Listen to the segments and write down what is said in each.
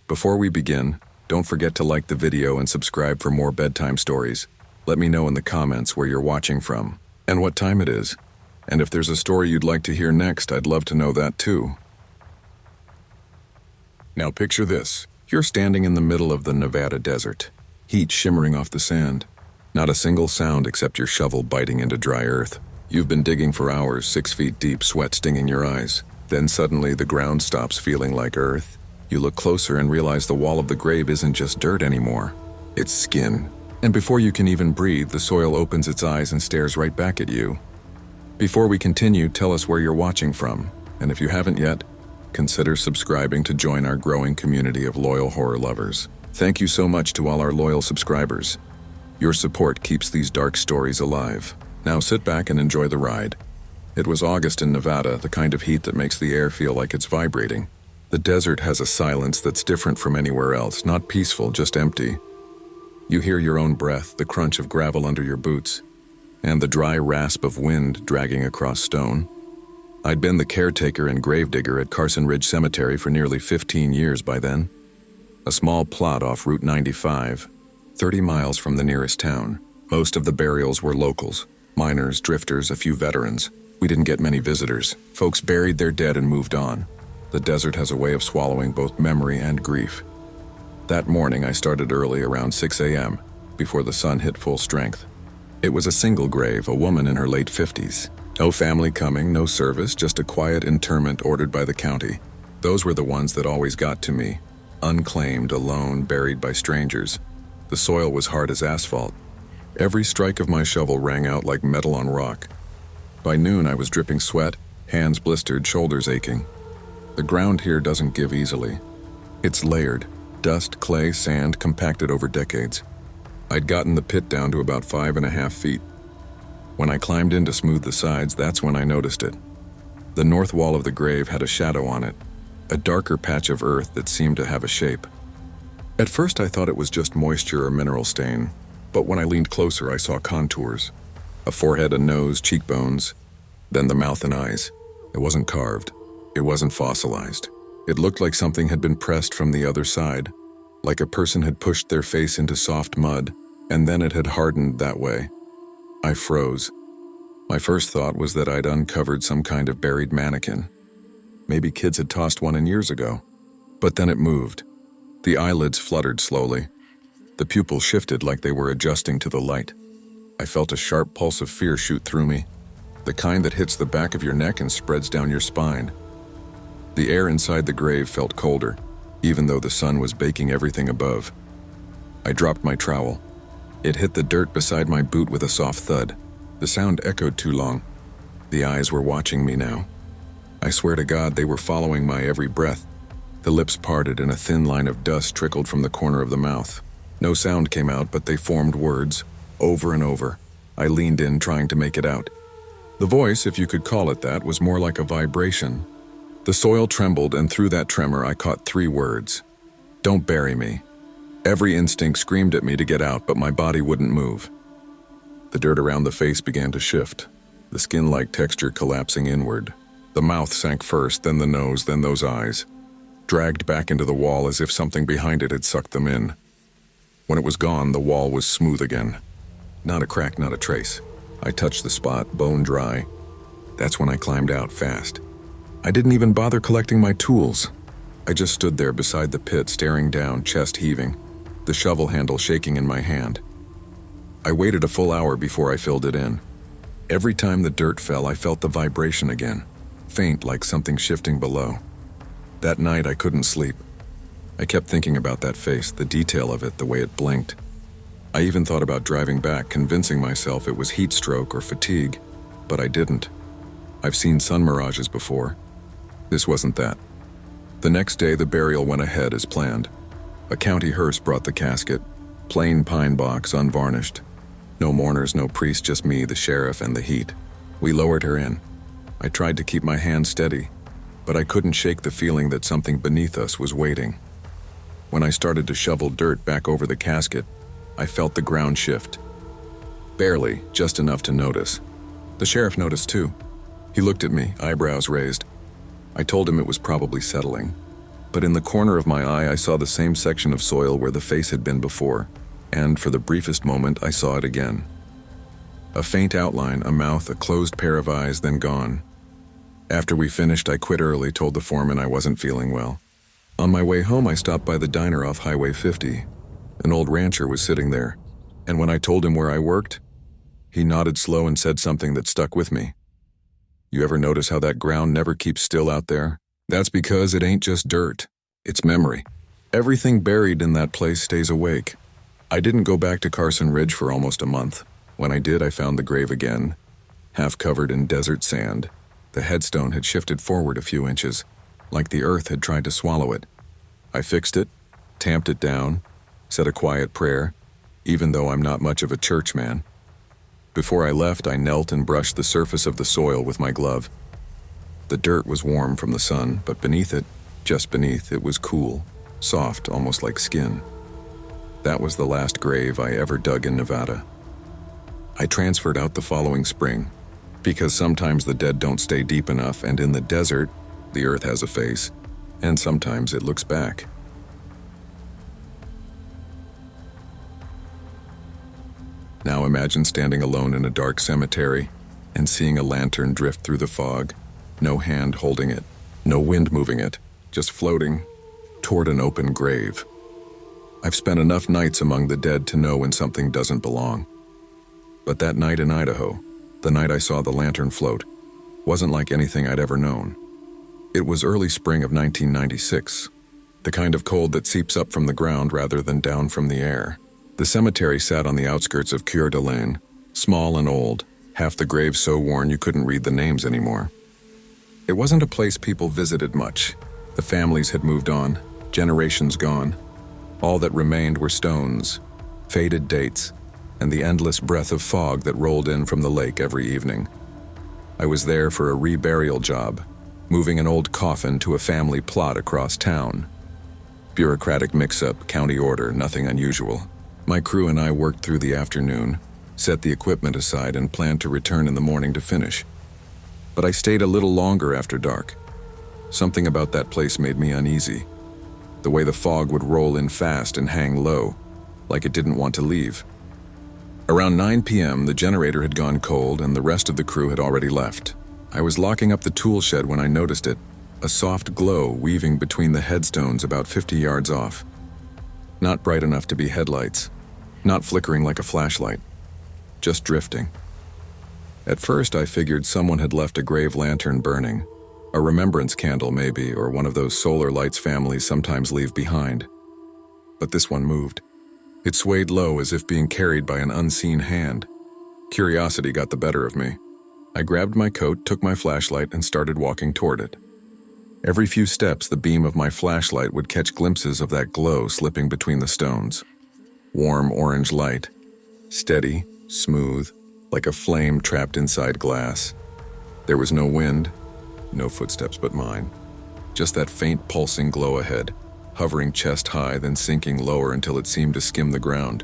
Before we begin, don't forget to like the video and subscribe for more bedtime stories. Let me know in the comments where you're watching from and what time it is. And if there's a story you'd like to hear next, I'd love to know that too. Now picture this. You're standing in the middle of the Nevada desert, heat shimmering off the sand. Not a single sound except your shovel biting into dry earth. You've been digging for hours, 6 feet deep, sweat stinging your eyes. Then suddenly the ground stops feeling like earth. You look closer and realize the wall of the grave isn't just dirt anymore. It's skin. And before you can even breathe, the soil opens its eyes and stares right back at you. Before we continue, tell us where you're watching from. And if you haven't yet, consider subscribing to join our growing community of loyal horror lovers. Thank you so much to all our loyal subscribers. Your support keeps these dark stories alive. Now sit back and enjoy the ride. It was August in Nevada, the kind of heat that makes the air feel like it's vibrating. The desert has a silence that's different from anywhere else, not peaceful, just empty. You hear your own breath, the crunch of gravel under your boots, and the dry rasp of wind dragging across stone. I'd been the caretaker and gravedigger at Carson Ridge Cemetery for nearly 15 years by then. A small plot off Route 95, 30 miles from the nearest town. Most of the burials were locals, miners, drifters, a few veterans. We didn't get many visitors. Folks buried their dead and moved on. The desert has a way of swallowing both memory and grief. That morning I started early, around 6 a.m., before the sun hit full strength. It was a single grave, a woman in her late 50s. No family coming, no service, just a quiet interment ordered by the county. Those were the ones that always got to me. Unclaimed, alone, buried by strangers. The soil was hard as asphalt. Every strike of my shovel rang out like metal on rock. By noon I was dripping sweat, hands blistered, shoulders aching. The ground here doesn't give easily. It's layered. Dust, clay, sand, compacted over decades. I'd gotten the pit down to about 5.5 feet. When I climbed in to smooth the sides, that's when I noticed it. The north wall of the grave had a shadow on it, a darker patch of earth that seemed to have a shape. At first I thought it was just moisture or mineral stain, but when I leaned closer I saw contours. A forehead, a nose, cheekbones, then the mouth and eyes. It wasn't carved. It wasn't fossilized. It looked like something had been pressed from the other side, like a person had pushed their face into soft mud, and then it had hardened that way. I froze. My first thought was that I'd uncovered some kind of buried mannequin. Maybe kids had tossed one in years ago. But then it moved. The eyelids fluttered slowly. The pupils shifted like they were adjusting to the light. I felt a sharp pulse of fear shoot through me, the kind that hits the back of your neck and spreads down your spine. The air inside the grave felt colder, even though the sun was baking everything above. I dropped my trowel. It hit the dirt beside my boot with a soft thud. The sound echoed too long. The eyes were watching me now. I swear to God they were following my every breath. The lips parted and a thin line of dust trickled from the corner of the mouth. No sound came out, but they formed words, over and over. I leaned in, trying to make it out. The voice, if you could call it that, was more like a vibration. The soil trembled, and through that tremor I caught 3 words. Don't bury me. Every instinct screamed at me to get out, but my body wouldn't move. The dirt around the face began to shift, the skin-like texture collapsing inward. The mouth sank first, then the nose, then those eyes, dragged back into the wall as if something behind it had sucked them in. When it was gone, the wall was smooth again. Not a crack, not a trace. I touched the spot, bone dry. That's when I climbed out fast. I didn't even bother collecting my tools. I just stood there beside the pit, staring down, chest heaving, the shovel handle shaking in my hand. I waited a full hour before I filled it in. Every time the dirt fell, I felt the vibration again, faint like something shifting below. That night I couldn't sleep. I kept thinking about that face, the detail of it, the way it blinked. I even thought about driving back, convincing myself it was heat stroke or fatigue, but I didn't. I've seen sun mirages before. This wasn't that. The next day, the burial went ahead as planned. A county hearse brought the casket, plain pine box, unvarnished. No mourners, no priest, just me, the sheriff, and the heat. We lowered her in. I tried to keep my hand steady, but I couldn't shake the feeling that something beneath us was waiting. When I started to shovel dirt back over the casket, I felt the ground shift. Barely, just enough to notice. The sheriff noticed too. He looked at me, eyebrows raised. I told him it was probably settling, but in the corner of my eye I saw the same section of soil where the face had been before, and for the briefest moment I saw it again. A faint outline, a mouth, a closed pair of eyes, then gone. After we finished, I quit early, told the foreman I wasn't feeling well. On my way home, I stopped by the diner off Highway 50. An old rancher was sitting there, and when I told him where I worked, he nodded slow and said something that stuck with me. You ever notice how that ground never keeps still out there? That's because it ain't just dirt. It's memory. Everything buried in that place stays awake. I didn't go back to Carson Ridge for almost a month. When I did, I found the grave again, half covered in desert sand. The headstone had shifted forward a few inches, like the earth had tried to swallow it. I fixed it, tamped it down, said a quiet prayer, even though I'm not much of a churchman. Before I left, I knelt and brushed the surface of the soil with my glove. The dirt was warm from the sun, but beneath it, just beneath, it was cool, soft, almost like skin. That was the last grave I ever dug in Nevada. I transferred out the following spring, because sometimes the dead don't stay deep enough, and in the desert, the earth has a face, and sometimes it looks back. Now imagine standing alone in a dark cemetery and seeing a lantern drift through the fog, no hand holding it, no wind moving it, just floating toward an open grave. I've spent enough nights among the dead to know when something doesn't belong. But that night in Idaho, the night I saw the lantern float, wasn't like anything I'd ever known. It was early spring of 1996, the kind of cold that seeps up from the ground rather than down from the air. The cemetery sat on the outskirts of Coeur d'Alene, small and old, half the graves so worn you couldn't read the names anymore. It wasn't a place people visited much. The families had moved on, generations gone. All that remained were stones, faded dates, and the endless breath of fog that rolled in from the lake every evening. I was there for a reburial job, moving an old coffin to a family plot across town. Bureaucratic mix-up, county order, nothing unusual. My crew and I worked through the afternoon, set the equipment aside, and planned to return in the morning to finish. But I stayed a little longer after dark. Something about that place made me uneasy. The way the fog would roll in fast and hang low, like it didn't want to leave. Around 9 p.m., the generator had gone cold and the rest of the crew had already left. I was locking up the tool shed when I noticed it, a soft glow weaving between the headstones about 50 yards off. Not bright enough to be headlights, not flickering like a flashlight, just drifting. At first, I figured someone had left a grave lantern burning, a remembrance candle maybe, or one of those solar lights families sometimes leave behind. But this one moved. It swayed low as if being carried by an unseen hand. Curiosity got the better of me. I grabbed my coat, took my flashlight, and started walking toward it. Every few steps, the beam of my flashlight would catch glimpses of that glow slipping between the stones. Warm orange light, steady, smooth, like a flame trapped inside glass. There was no wind, no footsteps but mine. Just that faint pulsing glow ahead, hovering chest high, then sinking lower until it seemed to skim the ground.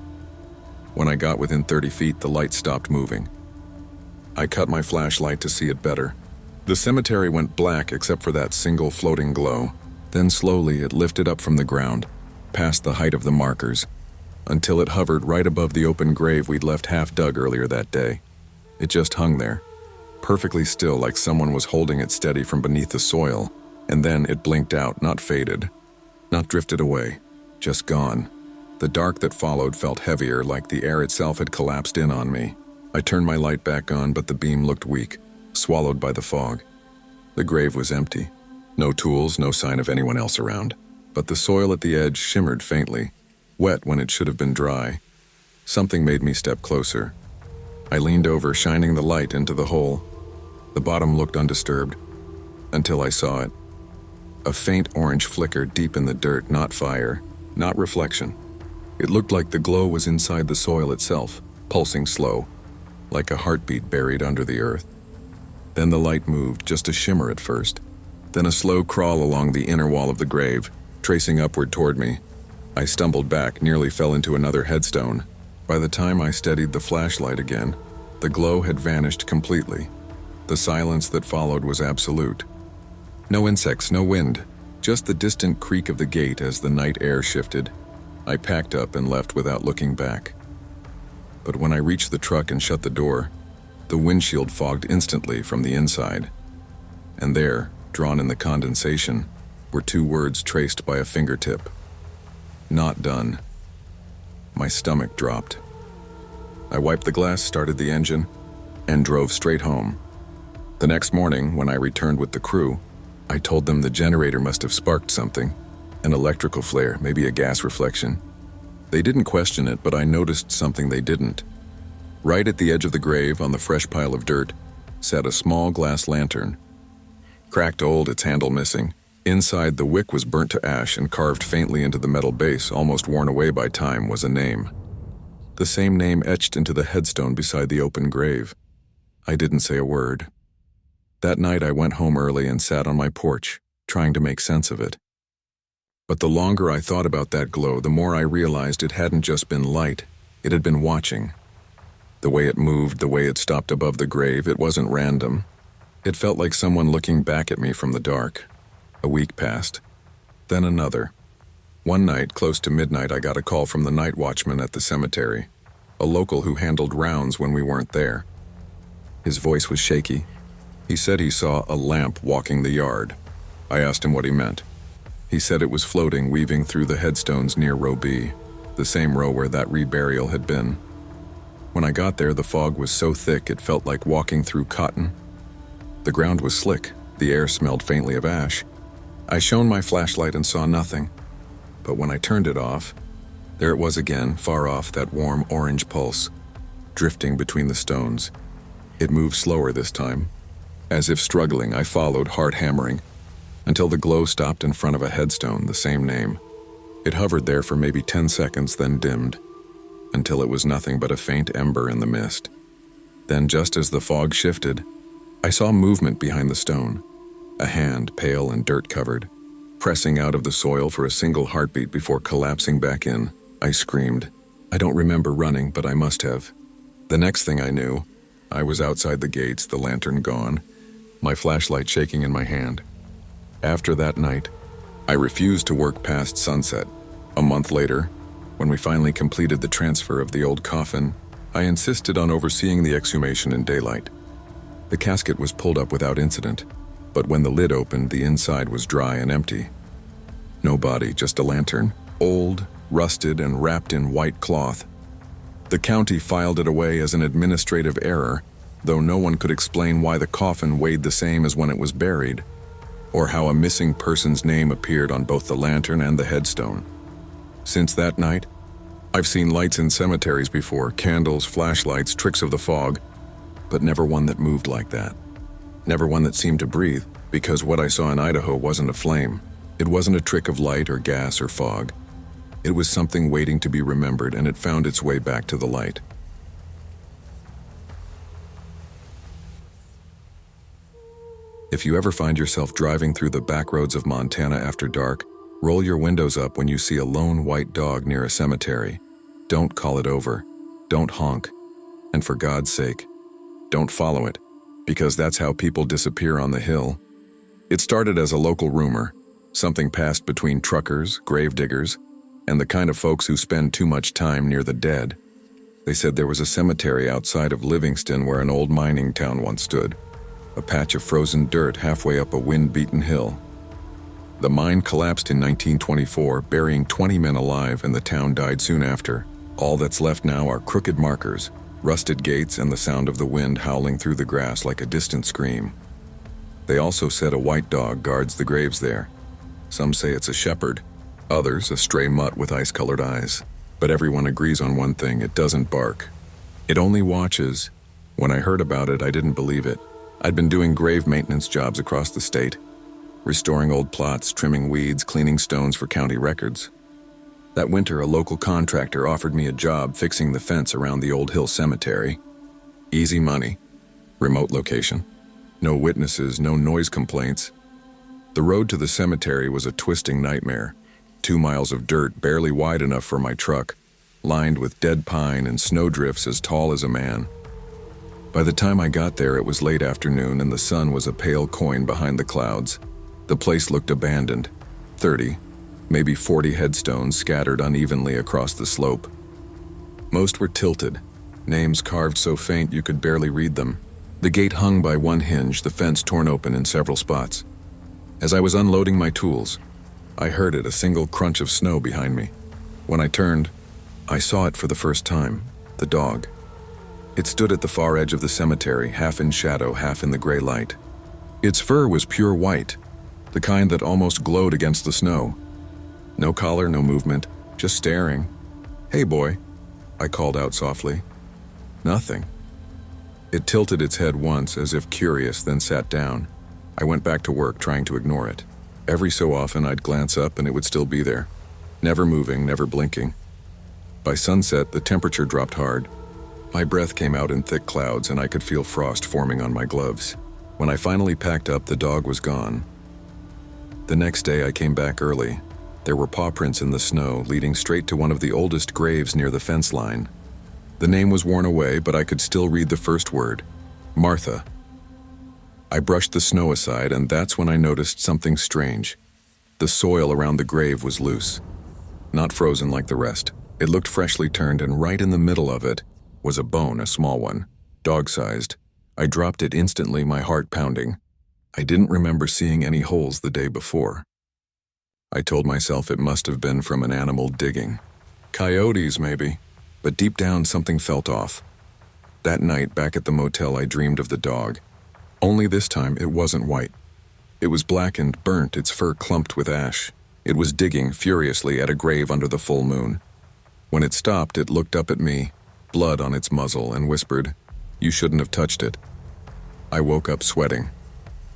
When I got within 30 feet, the light stopped moving. I cut my flashlight to see it better. The cemetery went black except for that single floating glow. Then slowly it lifted up from the ground, past the height of the markers, until it hovered right above the open grave we'd left half dug earlier that day. It just hung there, perfectly still, like someone was holding it steady from beneath the soil, and then it blinked out, not faded, not drifted away, just gone. The dark that followed felt heavier, like the air itself had collapsed in on me. I turned my light back on, but the beam looked weak, swallowed by the fog. The grave was empty. No tools, no sign of anyone else around. But the soil at the edge shimmered faintly, wet when it should have been dry. Something made me step closer. I leaned over, shining the light into the hole. The bottom looked undisturbed, until I saw it. A faint orange flicker deep in the dirt, not fire, not reflection. It looked like the glow was inside the soil itself, pulsing slow, like a heartbeat buried under the earth. Then the light moved, just a shimmer at first, then a slow crawl along the inner wall of the grave, tracing upward toward me. I stumbled back, nearly fell into another headstone. By the time I steadied the flashlight again, the glow had vanished completely. The silence that followed was absolute. No insects, no wind, just the distant creak of the gate as the night air shifted. I packed up and left without looking back. But when I reached the truck and shut the door, the windshield fogged instantly from the inside. And there, drawn in the condensation, were 2 words traced by a fingertip. Not done. My stomach dropped. I wiped the glass, started the engine, and drove straight home. The next morning, when I returned with the crew, I told them the generator must have sparked something, an electrical flare, maybe a gas reflection. They didn't question it, but I noticed something they didn't. Right at the edge of the grave, on the fresh pile of dirt, sat a small glass lantern. Cracked old, its handle missing. Inside, the wick was burnt to ash, and carved faintly into the metal base, almost worn away by time, was a name. The same name etched into the headstone beside the open grave. I didn't say a word. That night I went home early and sat on my porch, trying to make sense of it. But the longer I thought about that glow, the more I realized it hadn't just been light, it had been watching. The way it moved, the way it stopped above the grave, it wasn't random. It felt like someone looking back at me from the dark. A week passed, then another. One night, close to midnight, I got a call from the night watchman at the cemetery, a local who handled rounds when we weren't there. His voice was shaky. He said he saw a lamp walking the yard. I asked him what he meant. He said it was floating, weaving through the headstones near row B, the same row where that reburial had been. When I got there, the fog was so thick it felt like walking through cotton. The ground was slick, the air smelled faintly of ash. I shone my flashlight and saw nothing. But when I turned it off, there it was again, far off, that warm orange pulse, drifting between the stones. It moved slower this time. As if struggling, I followed, heart hammering, until the glow stopped in front of a headstone, the same name. It hovered there for maybe 10 seconds, then dimmed, until it was nothing but a faint ember in the mist. Then, just as the fog shifted, I saw movement behind the stone, a hand, pale and dirt-covered, pressing out of the soil for a single heartbeat before collapsing back in. I screamed. I don't remember running, but I must have. The next thing I knew, I was outside the gates, the lantern gone, my flashlight shaking in my hand. After that night, I refused to work past sunset. A month later, when we finally completed the transfer of the old coffin, I insisted on overseeing the exhumation in daylight. The casket was pulled up without incident, but when the lid opened, the inside was dry and empty. No body, just a lantern, old, rusted, and wrapped in white cloth. The county filed it away as an administrative error, though no one could explain why the coffin weighed the same as when it was buried, or how a missing person's name appeared on both the lantern and the headstone. Since that night, I've seen lights in cemeteries before, candles, flashlights, tricks of the fog, but never one that moved like that. Never one that seemed to breathe, because what I saw in Idaho wasn't a flame. It wasn't a trick of light or gas or fog. It was something waiting to be remembered, and it found its way back to the light. If you ever find yourself driving through the back roads of Montana after dark, roll your windows up when you see a lone white dog near a cemetery. Don't call it over. Don't honk. And for God's sake, don't follow it, because that's how people disappear on the hill. It started as a local rumor, something passed between truckers, gravediggers, and the kind of folks who spend too much time near the dead. They said there was a cemetery outside of Livingston where an old mining town once stood, a patch of frozen dirt halfway up a wind-beaten hill. The mine collapsed in 1924, burying 20 men alive, and the town died soon after. All that's left now are crooked markers, rusted gates, and the sound of the wind howling through the grass like a distant scream. They also said a white dog guards the graves there. Some say it's a shepherd, others a stray mutt with ice-colored eyes. But everyone agrees on one thing: it doesn't bark. It only watches. When I heard about it, I didn't believe it. I'd been doing grave maintenance jobs across the state, restoring old plots, trimming weeds, cleaning stones for county records. That winter, a local contractor offered me a job fixing the fence around the Old Hill Cemetery. Easy money, remote location, no witnesses, no noise complaints. The road to the cemetery was a twisting nightmare. 2 miles of dirt barely wide enough for my truck, lined with dead pine and snowdrifts as tall as a man. By the time I got there, it was late afternoon and the sun was a pale coin behind the clouds. The place looked abandoned, 30, maybe 40 headstones scattered unevenly across the slope. Most were tilted, names carved so faint you could barely read them. The gate hung by one hinge, the fence torn open in several spots. As I was unloading my tools, I heard it, a single crunch of snow behind me. When I turned, I saw it for the first time, the dog. It stood at the far edge of the cemetery, half in shadow, half in the gray light. Its fur was pure white, the kind that almost glowed against the snow. No collar, no movement, just staring. "Hey, boy," I called out softly. Nothing. It tilted its head once, as if curious, then sat down. I went back to work, trying to ignore it. Every so often, I'd glance up and it would still be there. Never moving, never blinking. By sunset, the temperature dropped hard. My breath came out in thick clouds and I could feel frost forming on my gloves. When I finally packed up, the dog was gone. The next day, I came back early. There were paw prints in the snow, leading straight to one of the oldest graves near the fence line. The name was worn away, but I could still read the first word, Martha. I brushed the snow aside, and that's when I noticed something strange. The soil around the grave was loose, not frozen like the rest. It looked freshly turned, and right in the middle of it was a bone, a small one, dog-sized. I dropped it instantly, my heart pounding. I didn't remember seeing any holes the day before. I told myself it must have been from an animal digging. Coyotes, maybe. But deep down, something felt off. That night, back at the motel, I dreamed of the dog. Only this time, it wasn't white. It was blackened, burnt, its fur clumped with ash. It was digging furiously at a grave under the full moon. When it stopped, it looked up at me, blood on its muzzle, and whispered, "You shouldn't have touched it." I woke up sweating.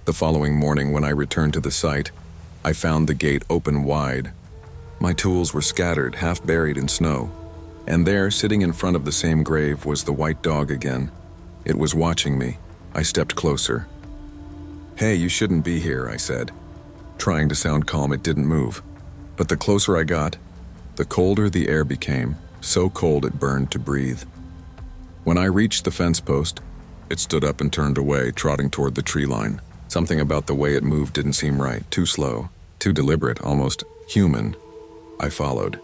The following morning, when I returned to the site, I found the gate open wide. My tools were scattered, half buried in snow. And there, sitting in front of the same grave, was the white dog again. It was watching me. I stepped closer. "Hey, you shouldn't be here," I said. Trying to sound calm, it didn't move. But the closer I got, the colder the air became, so cold it burned to breathe. When I reached the fence post, it stood up and turned away, trotting toward the tree line. Something about the way it moved didn't seem right, too slow, too deliberate, almost human. I followed.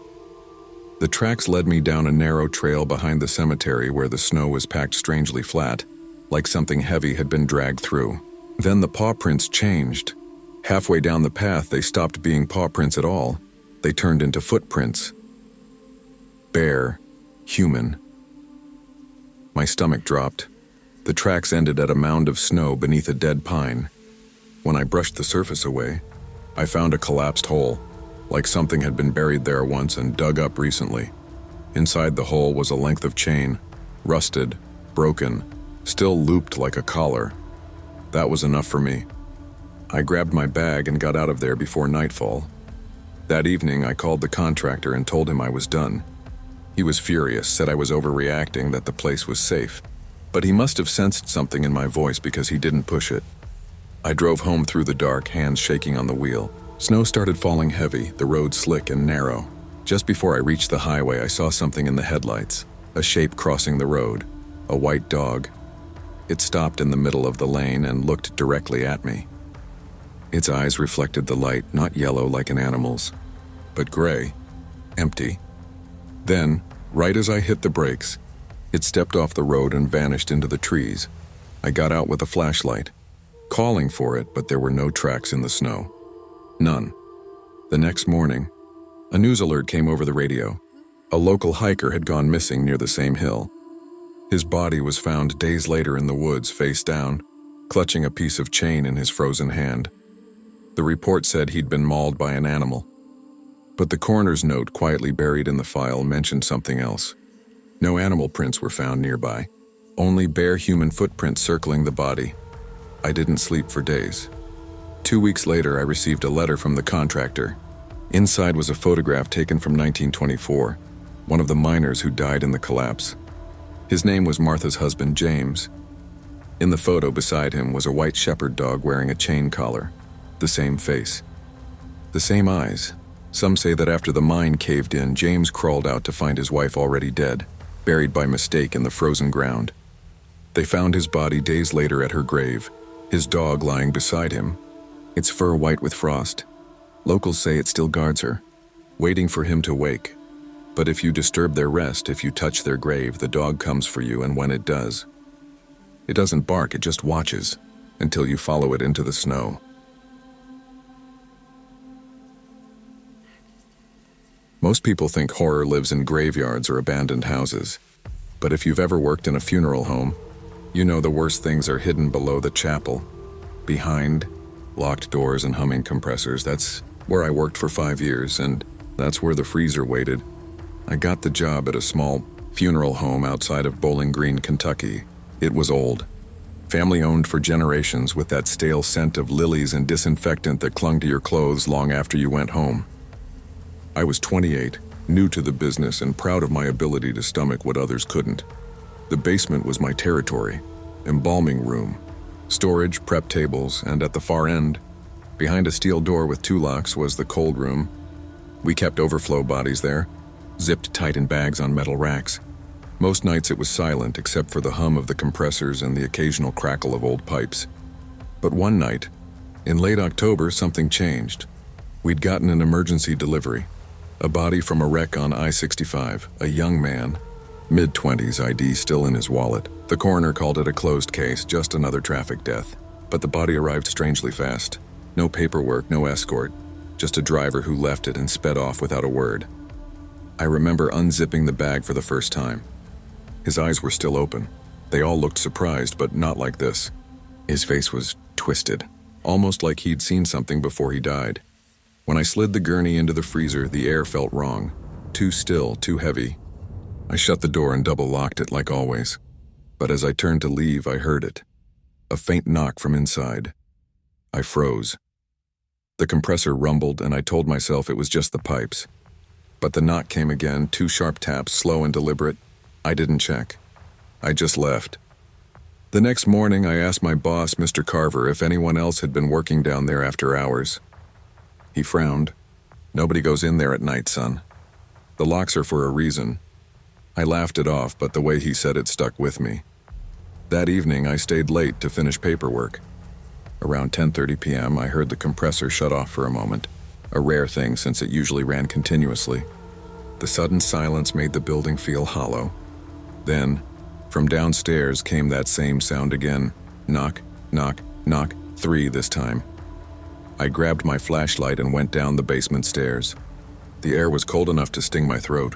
The tracks led me down a narrow trail behind the cemetery where the snow was packed strangely flat, like something heavy had been dragged through. Then the paw prints changed. Halfway down the path, they stopped being paw prints at all. They turned into footprints. Bare, human. My stomach dropped. The tracks ended at a mound of snow beneath a dead pine. When I brushed the surface away, I found a collapsed hole, like something had been buried there once and dug up recently. Inside the hole was a length of chain, rusted, broken, still looped like a collar. That was enough for me. I grabbed my bag and got out of there before nightfall. That evening, I called the contractor and told him I was done. He was furious, said I was overreacting, that the place was safe. But he must have sensed something in my voice because he didn't push it. I drove home through the dark, hands shaking on the wheel. Snow started falling heavy, the road slick and narrow. Just before I reached the highway, I saw something in the headlights, a shape crossing the road, a white dog. It stopped in the middle of the lane and looked directly at me. Its eyes reflected the light, not yellow like an animal's, but gray, empty. Then, right as I hit the brakes, it stepped off the road and vanished into the trees. I got out with a flashlight, calling for it, but there were no tracks in the snow. None. The next morning, a news alert came over the radio. A local hiker had gone missing near the same hill. His body was found days later in the woods, face down, clutching a piece of chain in his frozen hand. The report said he'd been mauled by an animal. But the coroner's note, quietly buried in the file, mentioned something else. No animal prints were found nearby, only bare human footprints circling the body. I didn't sleep for days. 2 weeks later, I received a letter from the contractor. Inside was a photograph taken from 1924, one of the miners who died in the collapse. His name was Martha's husband, James. In the photo beside him was a white shepherd dog wearing a chain collar, the same face, the same eyes. Some say that after the mine caved in, James crawled out to find his wife already dead, buried by mistake in the frozen ground. They found his body days later at her grave, his dog lying beside him, its fur white with frost. Locals say it still guards her, waiting for him to wake. But if you disturb their rest, if you touch their grave, the dog comes for you, and when it does, it doesn't bark, it just watches until you follow it into the snow. Most people think horror lives in graveyards or abandoned houses. But if you've ever worked in a funeral home, you know the worst things are hidden below the chapel, behind locked doors and humming compressors. That's where I worked for 5 years, and that's where the freezer waited. I got the job at a small funeral home outside of Bowling Green, Kentucky. It was old, family-owned for generations, with that stale scent of lilies and disinfectant that clung to your clothes long after you went home. I was 28, new to the business, and proud of my ability to stomach what others couldn't. The basement was my territory, embalming room, storage, prep tables, and at the far end, behind a steel door with 2 locks, was the cold room. We kept overflow bodies there, zipped tight in bags on metal racks. Most nights it was silent except for the hum of the compressors and the occasional crackle of old pipes. But one night, in late October, something changed. We'd gotten an emergency delivery. A body from a wreck on I-65, a young man, mid-20s, ID still in his wallet. The coroner called it a closed case, just another traffic death. But the body arrived strangely fast. No paperwork, no escort, just a driver who left it and sped off without a word. I remember unzipping the bag for the first time. His eyes were still open. They all looked surprised, but not like this. His face was twisted, almost like he'd seen something before he died. When I slid the gurney into the freezer, the air felt wrong. Too still, too heavy. I shut the door and double-locked it like always. But as I turned to leave, I heard it. A faint knock from inside. I froze. The compressor rumbled, and I told myself it was just the pipes. But the knock came again, 2 sharp taps, slow and deliberate. I didn't check. I just left. The next morning, I asked my boss, Mr. Carver, if anyone else had been working down there after hours. He frowned. "Nobody goes in there at night, son. The locks are for a reason." I laughed it off, but the way he said it stuck with me. That evening, I stayed late to finish paperwork. Around 10:30 p.m., I heard the compressor shut off for a moment, a rare thing since it usually ran continuously. The sudden silence made the building feel hollow. Then, from downstairs came that same sound again. Knock, knock, knock, 3 this time. I grabbed my flashlight and went down the basement stairs. The air was cold enough to sting my throat.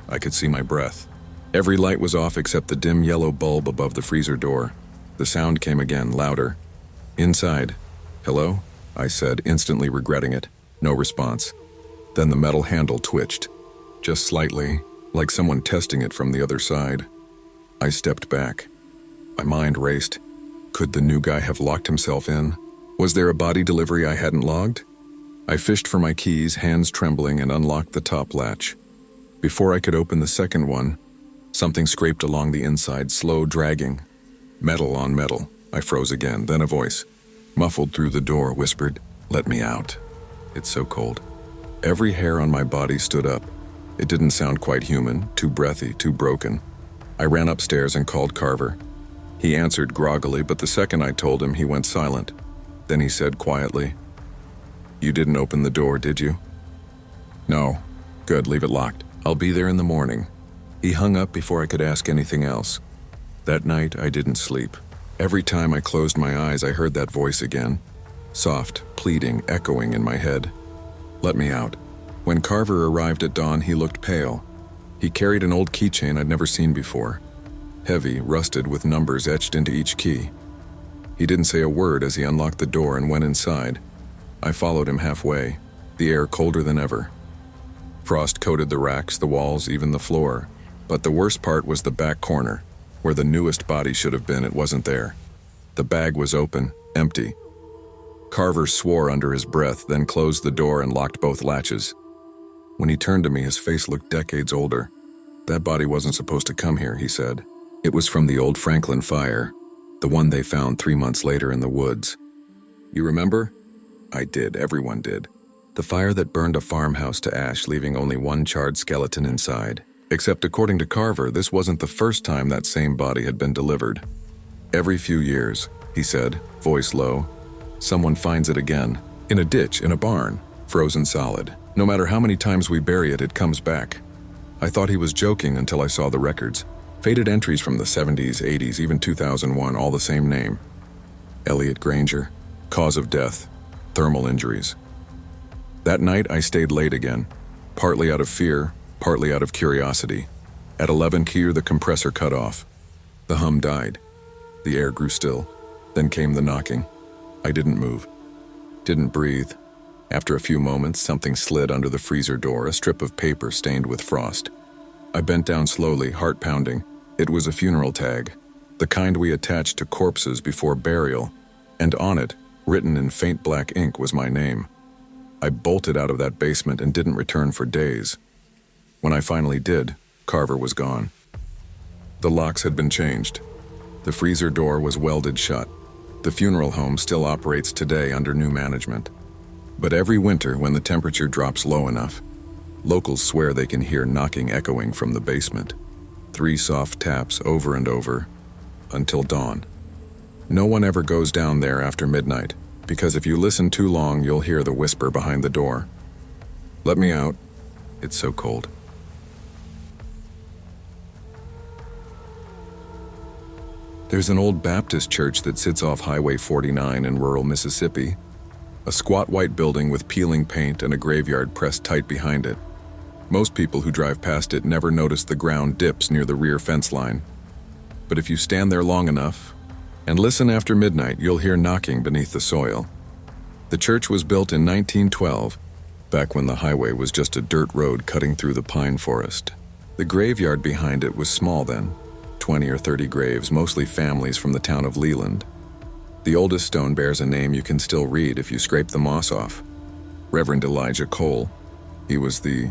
I could see my breath. Every light was off except the dim yellow bulb above the freezer door. The sound came again, louder. Inside. "Hello?" I said, instantly regretting it. No response. Then the metal handle twitched. Just slightly, like someone testing it from the other side. I stepped back. My mind raced. Could the new guy have locked himself in? Was there a body delivery I hadn't logged? I fished for my keys, hands trembling, and unlocked the top latch. Before I could open the second one, something scraped along the inside, slow dragging. Metal on metal. I froze again, then a voice, muffled through the door, whispered, "Let me out. It's so cold." Every hair on my body stood up. It didn't sound quite human, too breathy, too broken. I ran upstairs and called Carver. He answered groggily, but the second I told him, he went silent. Then he said quietly, "You didn't open the door, did you?" "No." "Good, leave it locked. I'll be there in the morning." He hung up before I could ask anything else. That night, I didn't sleep. Every time I closed my eyes, I heard that voice again. Soft, pleading, echoing in my head. "Let me out." When Carver arrived at dawn, he looked pale. He carried an old keychain I'd never seen before. Heavy, rusted, with numbers etched into each key. He didn't say a word as he unlocked the door and went inside. I followed him halfway, the air colder than ever. Frost coated the racks, the walls, even the floor. But the worst part was the back corner. Where the newest body should have been, it wasn't there. The bag was open, empty. Carver swore under his breath, then closed the door and locked both latches. When he turned to me, his face looked decades older. "That body wasn't supposed to come here," he said. "It was from the old Franklin fire, the one they found 3 months later in the woods. You remember?" I did, everyone did. The fire that burned a farmhouse to ash, leaving only one charred skeleton inside. Except according to Carver, this wasn't the first time that same body had been delivered. "Every few years," he said, voice low, "someone finds it again. In a ditch, in a barn, frozen solid. No matter how many times we bury it, it comes back. I thought he was joking until I saw the records. Faded entries from the 70s, 80s, even 2001, all the same name. Elliot Granger. Cause of death, thermal injuries. That night I stayed late again, partly out of fear, partly out of curiosity. At 11 Q, the compressor cut off. The hum died. The air grew still. Then came the knocking. I didn't move. Didn't breathe. After a few moments, something slid under the freezer door, a strip of paper stained with frost. I bent down slowly, heart pounding. It was a funeral tag, the kind we attached to corpses before burial, and on it, written in faint black ink, was my name. I bolted out of that basement and didn't return for days. When I finally did, Carver was gone. The locks had been changed. The freezer door was welded shut. The funeral home still operates today under new management. But every winter, when the temperature drops low enough, locals swear they can hear knocking echoing from the basement. 3 soft taps over and over, until dawn. No one ever goes down there after midnight, because if you listen too long, you'll hear the whisper behind the door. Let me out. It's so cold. There's an old Baptist church that sits off Highway 49 in rural Mississippi. A squat white building with peeling paint and a graveyard pressed tight behind it. Most people who drive past it never notice the ground dips near the rear fence line. But if you stand there long enough and listen after midnight, you'll hear knocking beneath the soil. The church was built in 1912, back when the highway was just a dirt road cutting through the pine forest. The graveyard behind it was small then, 20 or 30 graves, mostly families from the town of Leland. The oldest stone bears a name you can still read if you scrape the moss off. Reverend Elijah Cole. He was the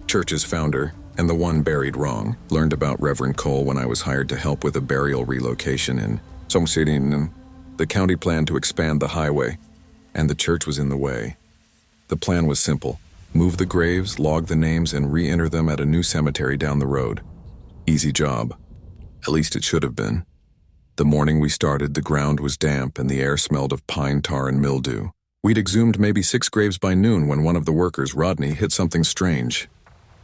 church's founder and the one buried wrong. Learned about Reverend Cole when I was hired to help with a burial relocation in some city. The county planned to expand the highway, and the church was in the way. The plan was simple. Move the graves, log the names, and re-enter them at a new cemetery down the road. Easy job. At least it should have been. The morning we started, the ground was damp and the air smelled of pine tar and mildew. We'd exhumed maybe 6 graves by noon when one of the workers, Rodney, hit something strange.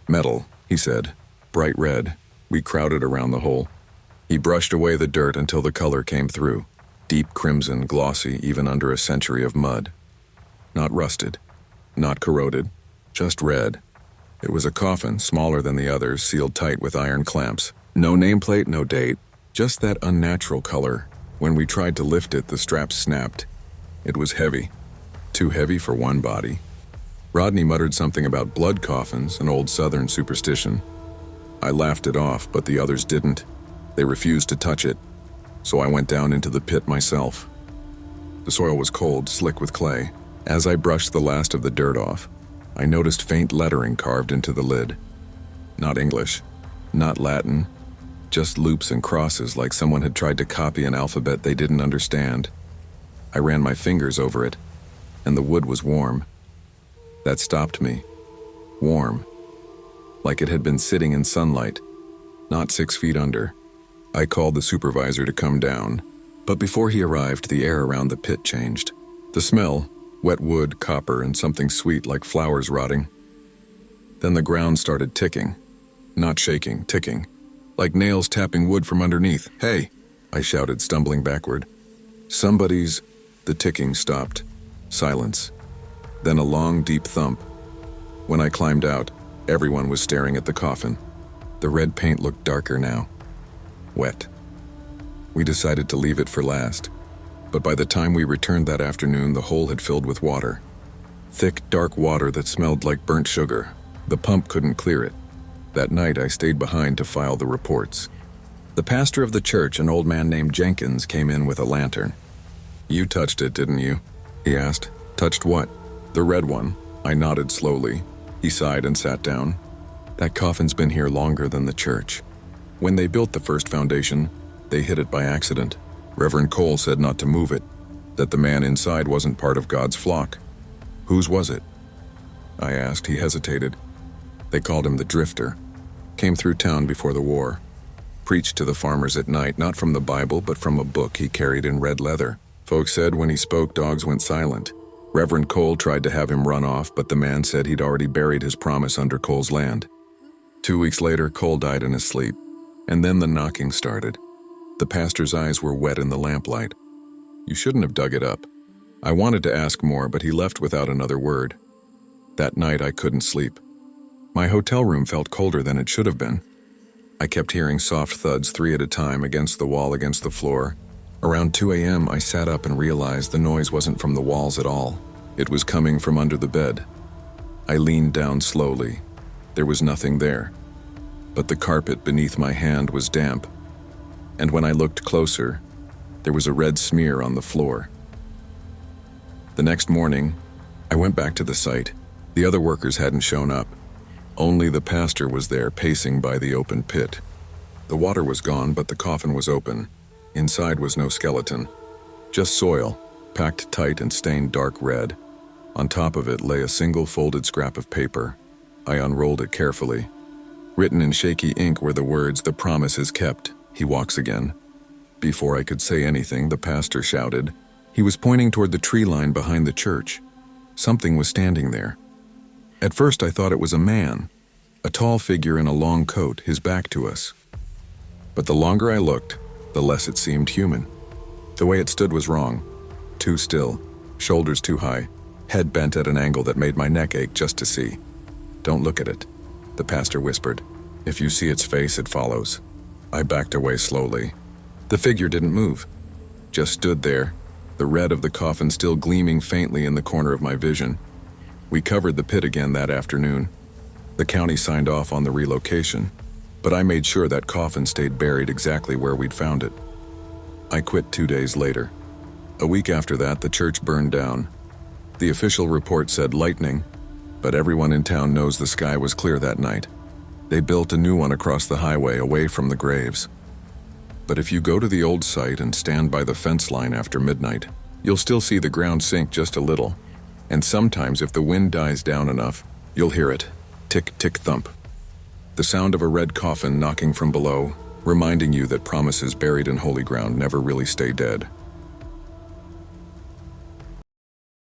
Metal, he said. Bright red. We crowded around the hole. He brushed away the dirt until the color came through. Deep crimson, glossy, even under a century of mud. Not rusted. Not corroded. Just red. It was a coffin, smaller than the others, sealed tight with iron clamps. No nameplate, no date. Just that unnatural color. When we tried to lift it, the straps snapped. It was heavy. Too heavy for one body. Rodney muttered something about blood coffins, an old Southern superstition. I laughed it off, but the others didn't. They refused to touch it, so I went down into the pit myself. The soil was cold, slick with clay. As I brushed the last of the dirt off, I noticed faint lettering carved into the lid. Not English, not Latin, just loops and crosses like someone had tried to copy an alphabet they didn't understand. I ran my fingers over it, and the wood was warm. That stopped me. Warm. Like it had been sitting in sunlight, not 6 feet under. I called the supervisor to come down, but before he arrived, the air around the pit changed. The smell, wet wood, copper, and something sweet like flowers rotting. Then the ground started ticking. Not shaking, ticking. Like nails tapping wood from underneath. "Hey!" I shouted, stumbling backward. "Somebody's..." The ticking stopped. Silence. Then a long, deep thump. When I climbed out, everyone was staring at the coffin. The red paint looked darker now. Wet. We decided to leave it for last. But by the time we returned that afternoon, the hole had filled with water. Thick, dark water that smelled like burnt sugar. The pump couldn't clear it. That night, I stayed behind to file the reports. The pastor of the church, an old man named Jenkins, came in with a lantern. "You touched it, didn't you?" he asked. "Touched what?" "The red one." I nodded slowly. He sighed and sat down. "That coffin's been here longer than the church. When they built the first foundation, they hit it by accident. Reverend Cole said not to move it, that the man inside wasn't part of God's flock." "Whose was it?" I asked. He hesitated. "They called him the Drifter. Came through town before the war. Preached to the farmers at night, not from the Bible, but from a book he carried in red leather. Folks said when he spoke, dogs went silent. Reverend Cole tried to have him run off, but the man said he'd already buried his promise under Cole's land. 2 weeks later, Cole died in his sleep, and then the knocking started. The pastor's eyes were wet in the lamplight. You shouldn't have dug it up. I wanted to ask more, but he left without another word. That night, I couldn't sleep. My hotel room felt colder than it should have been. I kept hearing soft thuds 3 at a time against the wall, against the floor. Around 2 a.m., I sat up and realized the noise wasn't from the walls at all. It was coming from under the bed. I leaned down slowly. There was nothing there, but the carpet beneath my hand was damp. And when I looked closer, there was a red smear on the floor. The next morning, I went back to the site. The other workers hadn't shown up. Only the pastor was there, pacing by the open pit. The water was gone, but the coffin was open. Inside was no skeleton, just soil, packed tight and stained dark red. On top of it lay a single folded scrap of paper. I unrolled it carefully. Written in shaky ink were the words, "The promise is kept. He walks again." Before I could say anything, the pastor shouted. He was pointing toward the tree line behind the church. Something was standing there. At first I thought it was a man, a tall figure in a long coat, his back to us. But the longer I looked, the less it seemed human. The way it stood was wrong. Too still, shoulders too high, head bent at an angle that made my neck ache just to see. "Don't look at it," the pastor whispered. "If you see its face, it follows." I backed away slowly. The figure didn't move, just stood there, the red of the coffin still gleaming faintly in the corner of my vision. We covered the pit again that afternoon. The county signed off on the relocation, but I made sure that coffin stayed buried exactly where we'd found it. I quit 2 days later. A week after that, the church burned down. The official report said lightning, but everyone in town knows the sky was clear that night. They built a new one across the highway away from the graves. But if you go to the old site and stand by the fence line after midnight, you'll still see the ground sink just a little. And sometimes, if the wind dies down enough, you'll hear it, tick, tick, thump. The sound of a red coffin knocking from below, reminding you that promises buried in holy ground never really stay dead.